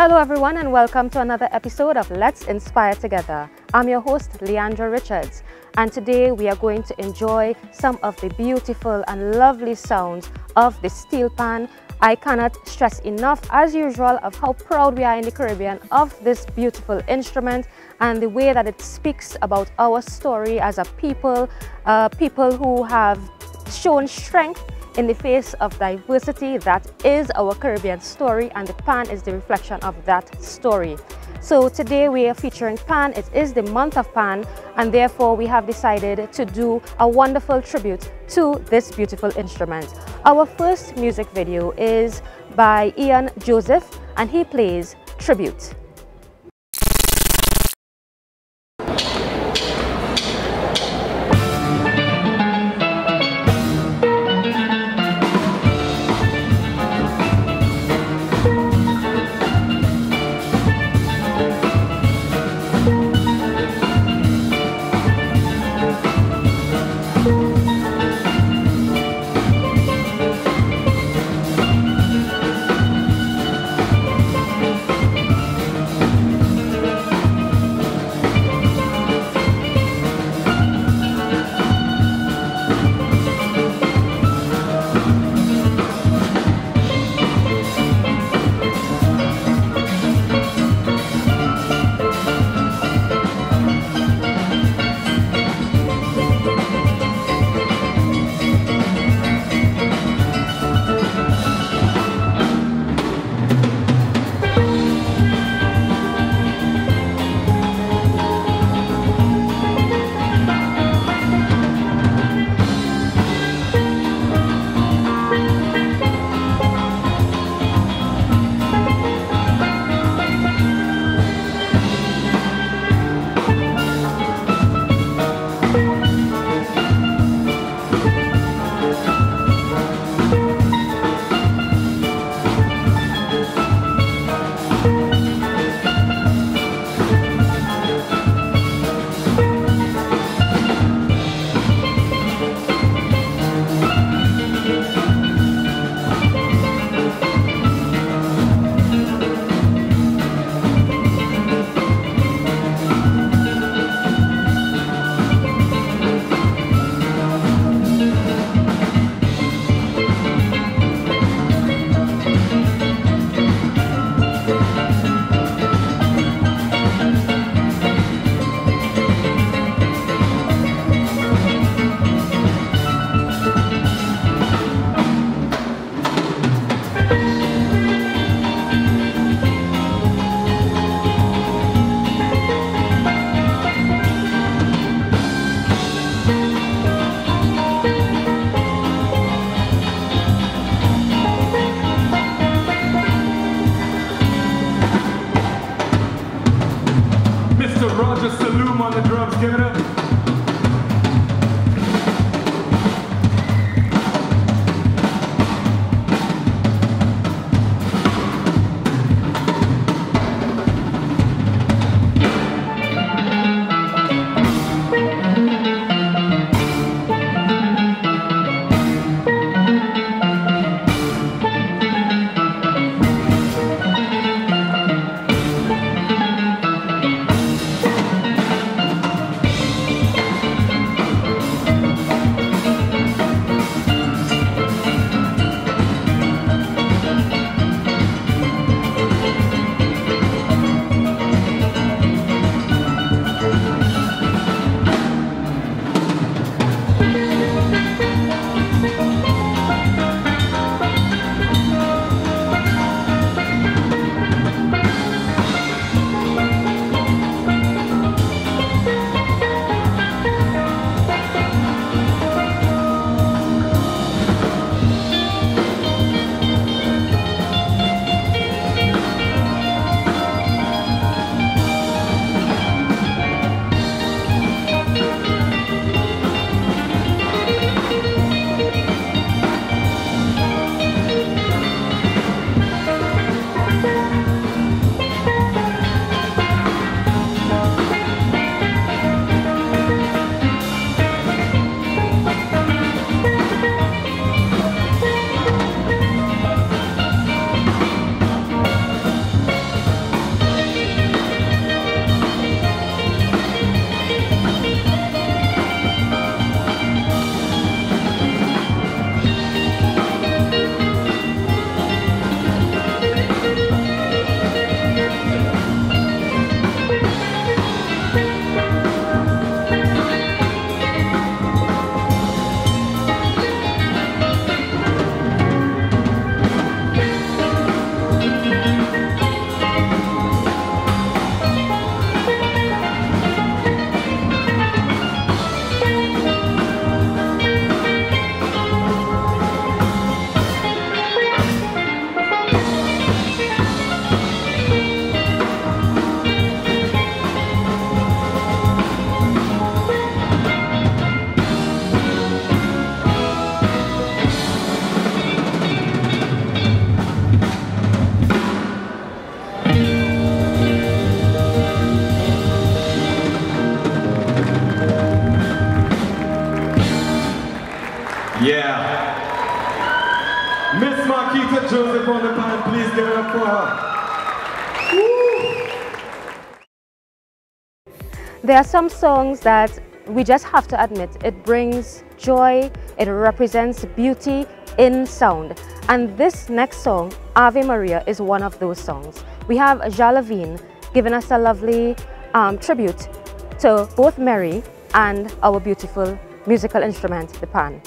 Hello everyone and welcome to another episode of Let's Inspire Together. I'm your host Leandra Richards, and today we are going to enjoy some of the beautiful and lovely sounds of the steel pan. I cannot stress enough, as usual, of how proud we are in the Caribbean of this beautiful instrument and the way that it speaks about our story as a people, people who have shown strength in the face of diversity. That is our Caribbean story, and the pan is the reflection of that story. So today we are featuring pan. It is the month of pan, and therefore we have decided to do a wonderful tribute to this beautiful instrument. Our first music video is by Ian Joseph, and he plays Tribute. On the drums, give it up. Yeah. Miss Marquita Joseph on the pan, please give it up for her. Woo. There are some songs that we just have to admit, it brings joy, it represents beauty in sound. And this next song, Ave Maria, is one of those songs. We have Jalavine giving us a lovely tribute to both Mary and our beautiful musical instrument, the pan.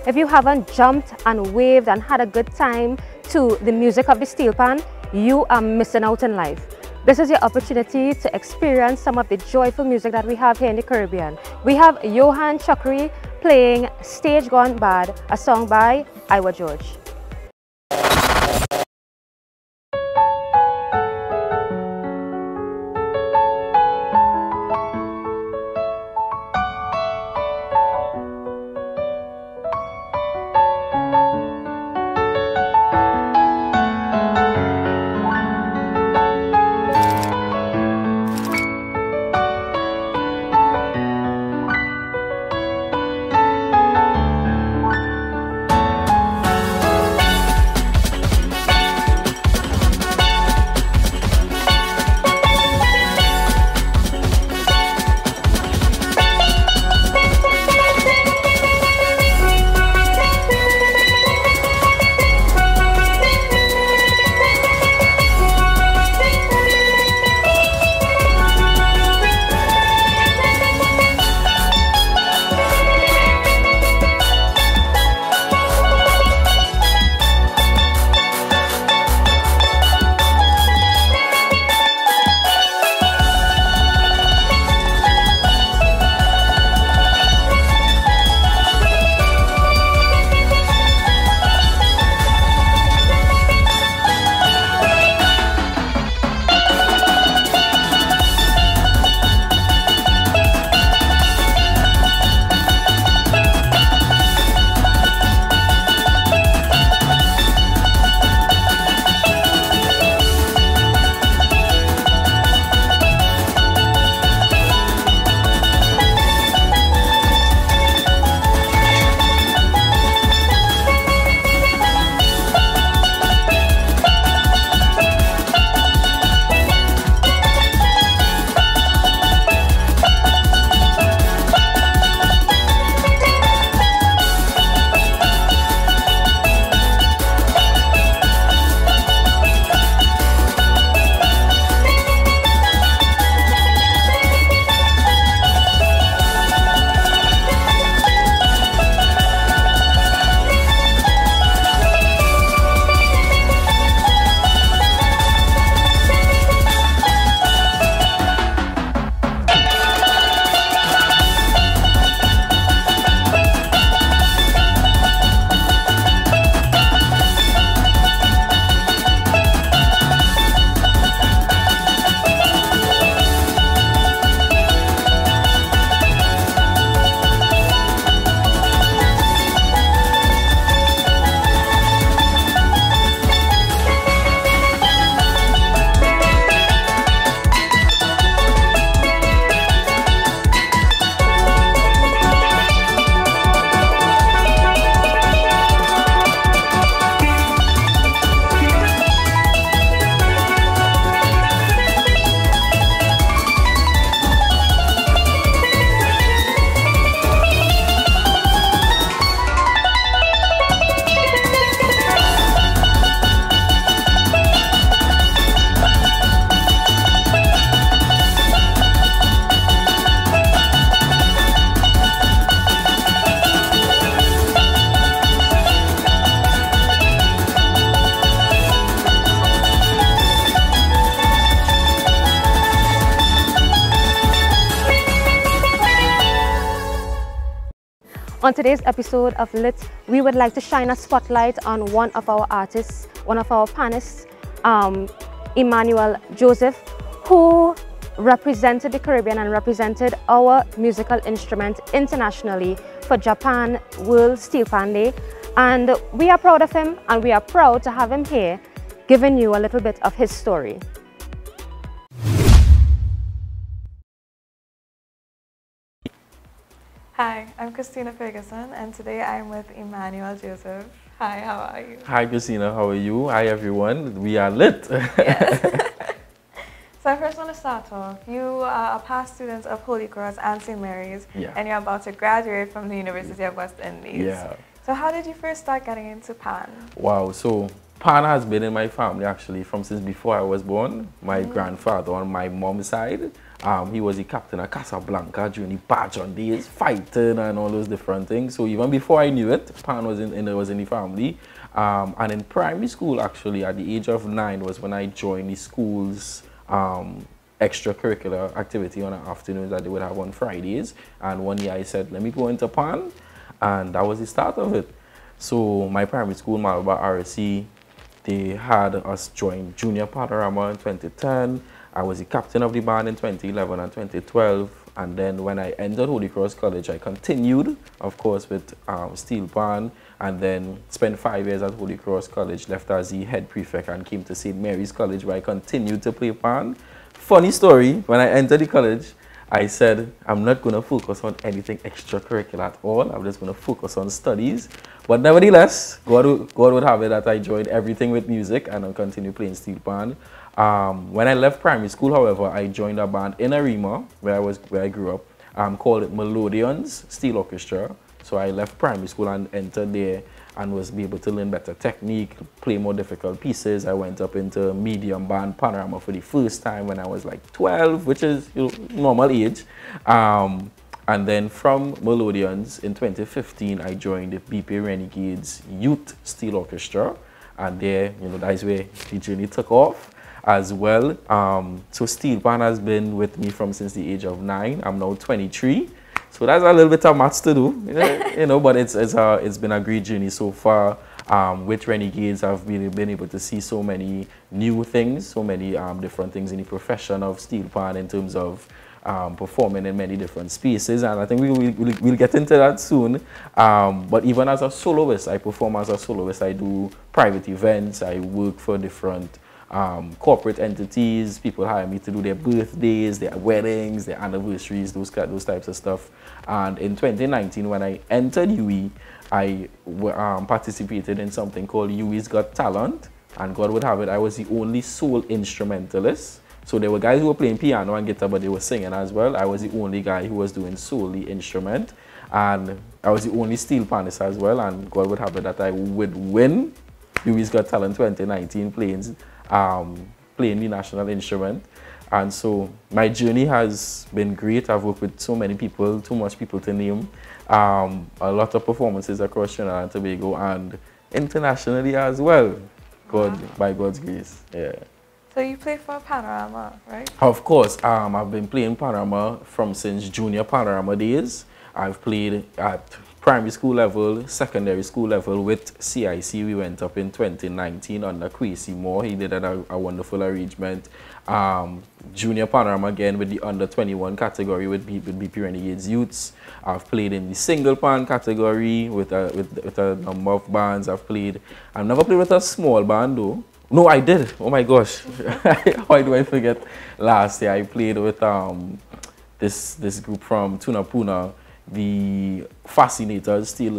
If you haven't jumped and waved and had a good time to the music of the steel pan, you are missing out in life. This is your opportunity to experience some of the joyful music that we have here in the Caribbean. We have Johan Chakri playing Stage Gone Bad, a song by Iwa George. On today's episode of Lit, we would like to shine a spotlight on one of our artists, one of our panelists, Emmanuel Joseph, who represented the Caribbean and represented our musical instrument internationally for Japan World Steel Pan Day. And we are proud of him, and we are proud to have him here, giving you a little bit of his story. Hi, I'm Christina Ferguson, and today I'm with Emmanuel Joseph. Hi, how are you? Hi, Christina, how are you? Hi, everyone. We are lit. Yes. So I first want to start off. You are a past student of Holy Cross and St. Mary's, and you're about to graduate from the University of West Indies. Yeah. So how did you first start getting into Pan? Wow, so Pan has been in my family actually from since before I was born. My grandfather on my mom's side, he was the captain of Casablanca during the pageant days, fighting and all those different things. So even before I knew it, Pan was in the family. And in primary school actually, at the age of 9 was when I joined the school's extracurricular activity on the afternoons that they would have on Fridays. And one year I said, let me go into pan, and that was the start of it. So my primary school, Malabar RSC, they had us join Junior Panorama in 2010. I was the captain of the band in 2011 and 2012. And then when I entered Holy Cross College, I continued, of course, with steel pan, and then spent 5 years at Holy Cross College, left as the head prefect, and came to St. Mary's College, where I continued to play pan. Funny story, when I entered the college, I said, I'm not going to focus on anything extracurricular at all. I'm just going to focus on studies. But nevertheless, God would have it that I joined everything with music, and I'll continue playing steel pan. When I left primary school, however, I joined a band in Arima, where I grew up, called it Melodians Steel Orchestra. So I left primary school and entered there and was able to learn better technique, play more difficult pieces. I went up into medium band Panorama for the first time when I was like 12, which is normal age. And then from Melodians in 2015, I joined the BP Renegades Youth Steel Orchestra. And there, that's where the journey took off as well. So steel pan has been with me from since the age of 9. I'm now 23. So that's a little bit of maths to do, but it's been a great journey so far. With Renegades, I've been able to see so many new things, so many different things in the profession of steel pan in terms of performing in many different spaces, and I think we'll get into that soon. But even as a soloist, I perform as a soloist. I do private events. I work for different corporate entities. People hire me to do their birthdays, their weddings, their anniversaries, those types of stuff. And in 2019, when I entered UE, I participated in something called UE's Got Talent, and God would have it, I was the only sole instrumentalist. So there were guys who were playing piano and guitar, but they were singing as well. I was the only guy who was doing solely instrument, and I was the only steel panist as well. And God would have it that I would win UE's Got Talent 2019 playing the national instrument. And so my journey has been great. I've worked with so many people, too much people to name. A lot of performances across Trinidad and Tobago and internationally as well. By God's grace. Yeah. So you play for Panorama, right? Of course. I've been playing Panorama since junior Panorama days. I've played at primary school level, secondary school level with CIC. We went up in 2019 under Kwesi Moore. He did a wonderful arrangement. Junior Panorama again with the under 21 category with BP Renegades Youths. I've played in the single pan category with a number of bands. I've never played with a small band though. No, I did. Oh my gosh. Why do I forget? Last year I played with this group from Tunapuna, the Fascinators, Steel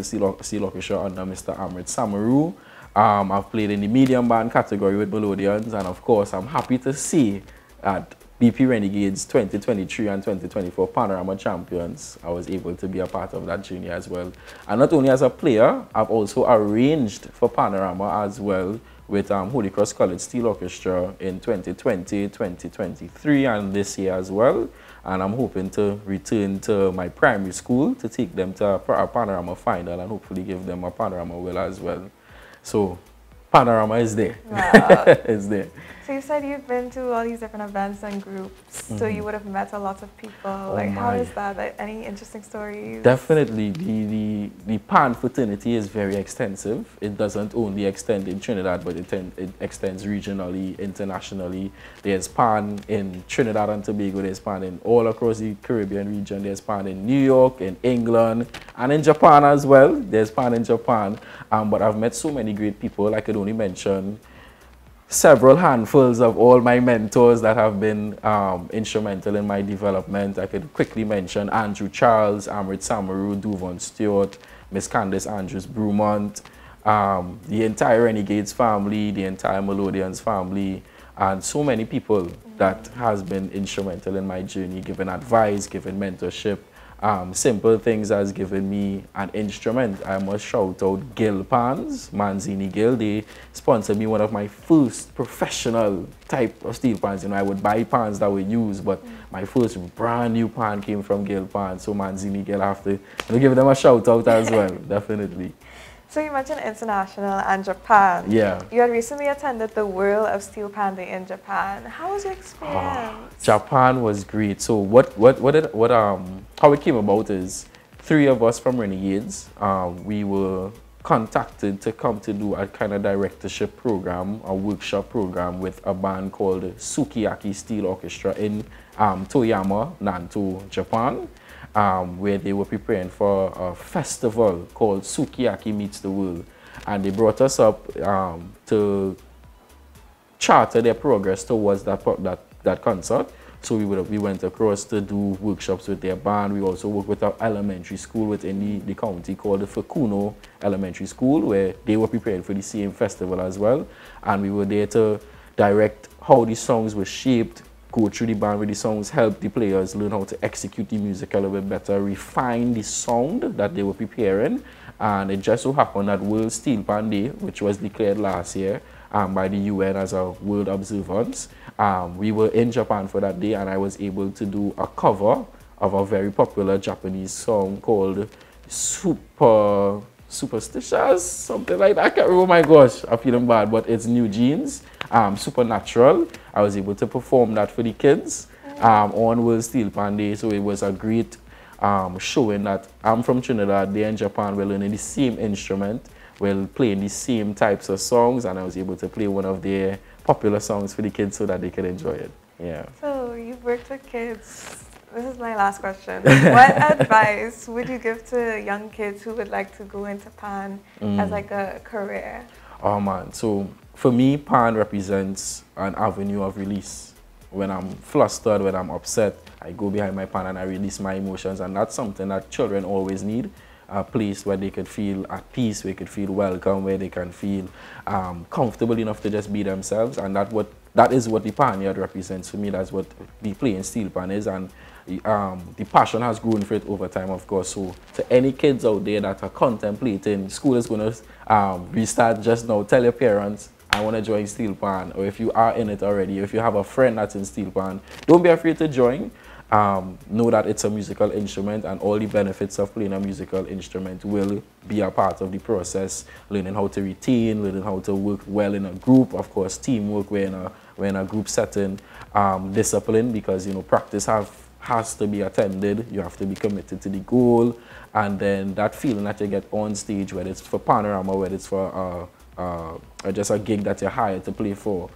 Orchestra under Mr. Amrit Samaru. I've played in the medium band category with Melodians, and of course I'm happy to see at BP Renegades 2023 and 2024 Panorama Champions, I was able to be a part of that journey as well. And not only as a player, I've also arranged for Panorama as well with Holy Cross College Steel Orchestra in 2020, 2023, and this year as well. And I'm hoping to return to my primary school to take them to a Panorama final and hopefully give them a Panorama will as well. So Panorama is there. Wow. It's there. So you said you've been to all these different events and groups, so you would have met a lot of people. How is that? Any interesting stories? Definitely. The pan fraternity is very extensive. It doesn't only extend in Trinidad, but it extends regionally, internationally. There's pan in Trinidad and Tobago. There's pan in all across the Caribbean region. There's pan in New York, in England, and in Japan as well. There's pan in Japan. But I've met so many great people. I could only mention several handfuls of all my mentors that have been instrumental in my development. I could quickly mention Andrew Charles, Amrit Samaru, Duvon Stewart, Miss Candice Andrews Brumont, the entire Renegades family, the entire Melodians family, and so many people that has been instrumental in my journey, giving advice, giving mentorship. Simple things as giving me an instrument. I must shout out Gill Pans, Manzini Gill. They sponsored me one of my first professional type of steel pans. I would buy pans that were used, but my first brand new pan came from Gill Pans. So Manzini Gill, I have to give them a shout out as well, definitely. So you mentioned international and Japan. Yeah. You had recently attended the World of Steel Pan Day in Japan. How was your experience? Japan was great. So how it came about is 3 of us from Renegades, we were contacted to come to do a kind of directorship program, a workshop program with a band called Sukiyaki Steel Orchestra in Toyama, Nanto, Japan. Where they were preparing for a festival called Sukiyaki Meets the World. And they brought us up to charter their progress towards that concert. So we went across to do workshops with their band. We also worked with our elementary school within the county called the Fukuno Elementary School, where they were preparing for the same festival as well. And we were there to direct how the songs were shaped, go through the band with the songs, help the players learn how to execute the music a little bit better, refine the sound that they were preparing. And it just so happened that World Steel Pan Day, which was declared last year by the UN as a world observance, we were in Japan for that day, and I was able to do a cover of a very popular Japanese song called Superstitious, something like that. I can't remember, oh my gosh, I'm feeling bad, but it's New Jeans, Supernatural. I was able to perform that for the kids on World Steel Pan Day, so it was a great showing that I'm from Trinidad, they're in Japan, we're learning the same instrument, we're playing the same types of songs, and I was able to play one of their popular songs for the kids so that they could enjoy it. Yeah. So you've worked with kids. This is my last question. What advice would you give to young kids who would like to go into pan as like a career? Oh man, so for me, pan represents an avenue of release. When I'm flustered, when I'm upset, I go behind my pan and I release my emotions, and that's something that children always need. A place where they could feel at peace, where they could feel welcome, where they can feel comfortable enough to just be themselves, and that is what the pan yard represents for me. That's what the playing steel pan is, and the passion has grown for it over time, of course. So to any kids out there that are contemplating, school is going to restart just now, tell your parents, I want to join steel pan, or if you are in it already, if you have a friend that's in steel pan, don't be afraid to join. Know that it's a musical instrument, and all the benefits of playing a musical instrument will be a part of the process. Learning how to retain, learning how to work well in a group, of course, teamwork, we're in a group setting, discipline, because practice has to be attended. You have to be committed to the goal, and then that feeling that you get on stage, whether it's for Panorama, whether it's for just a gig that you're hired to play for.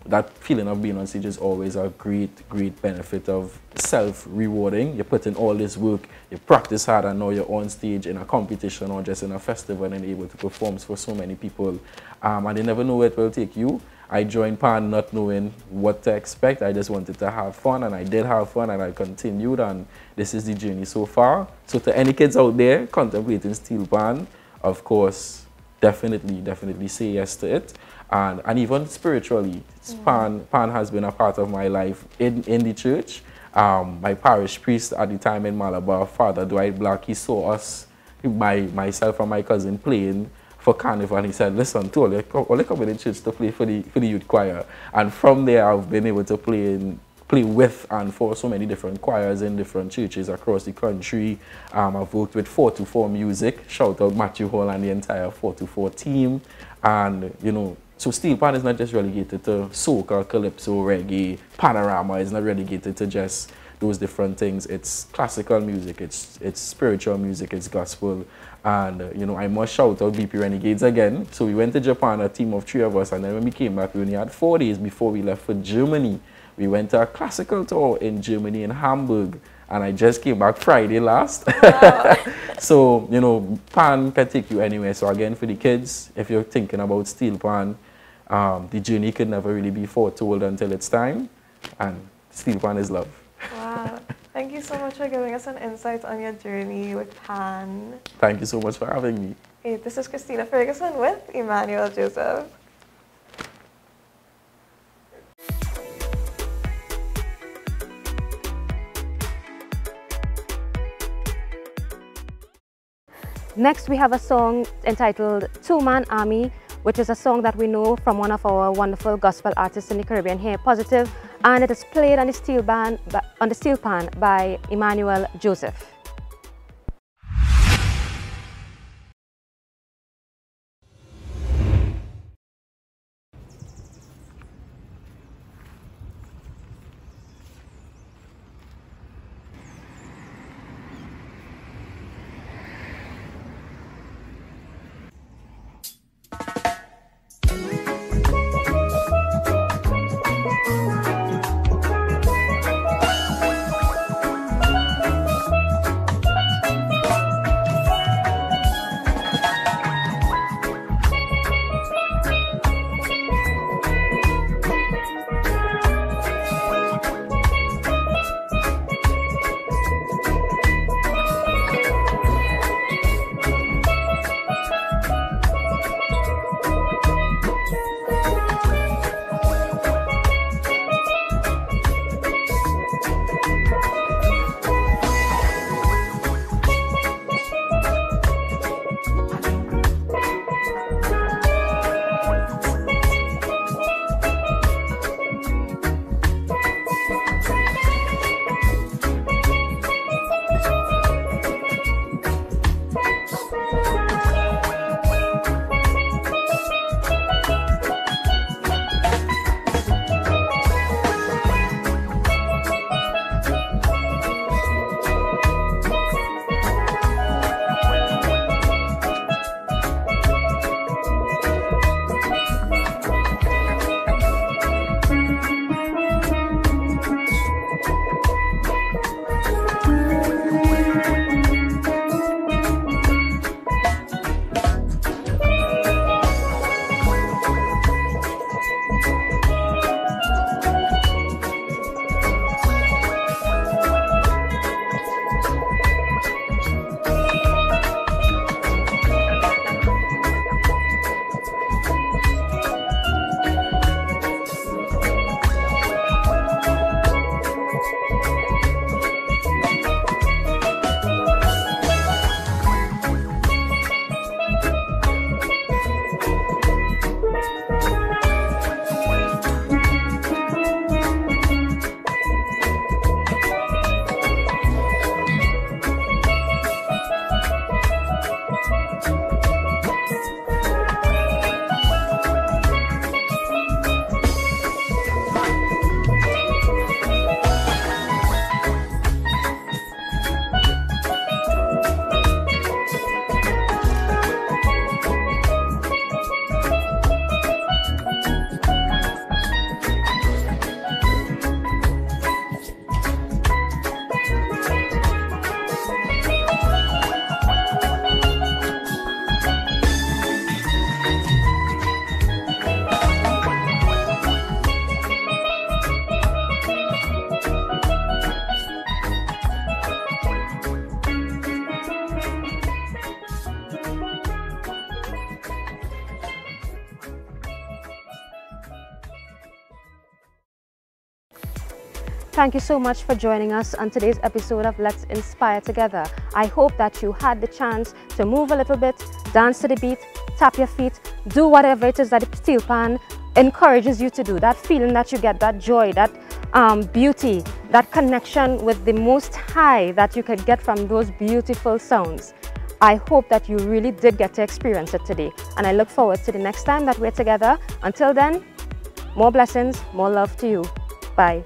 That feeling of being on stage is always a great benefit of self-rewarding. You put in all this work, you practice hard, and now you're on stage in a competition or just in a festival and able to perform for so many people. And you never know where it will take you. I joined pan not knowing what to expect. I just wanted to have fun, and I did have fun, and I continued, and this is the journey so far. So to any kids out there contemplating steel pan, of course, definitely say yes to it. And even spiritually, pan has been a part of my life in the church. My parish priest at the time in Malabar, Father Dwight Black, he saw us, myself and my cousin, playing for carnival, and he said, listen, only come in the church to play for the youth choir. And from there, I've been able to play with and for so many different choirs in different churches across the country. I've worked with 424 Music, shout out Matthew Hall and the entire 424 team. And so steel pan is not just relegated to soca, calypso, reggae. Panorama is not relegated to just those different things. It's classical music, it's spiritual music, it's gospel. And I must shout out BP Renegades again. So we went to Japan, a team of 3 of us, and then when we came back, we only had 4 days before we left for Germany. We went to a classical tour in Germany, in Hamburg, and I just came back Friday last. Wow. So, pan can take you anywhere. So again, for the kids, if you're thinking about steel pan, the journey could never really be foretold until it's time, and steel pan is love. Wow. Thank you so much for giving us an insight on your journey with pan. Thank you so much for having me. Hey, this is Christina Ferguson with Emmanuel Joseph. Next, we have a song entitled Two-Man Army, which is a song that we know from one of our wonderful gospel artists in the Caribbean here, Positive, and it is played on the steel pan by Emmanuel Joseph. Thank you so much for joining us on today's episode of Let's Inspire Together. I hope that you had the chance to move a little bit, dance to the beat, tap your feet, do whatever it is that the steel pan encourages you to do. That feeling that you get, that joy, that beauty, that connection with the Most High that you could get from those beautiful sounds. I hope that you really did get to experience it today, and I look forward to the next time that we're together. Until then, more blessings, more love to you. Bye.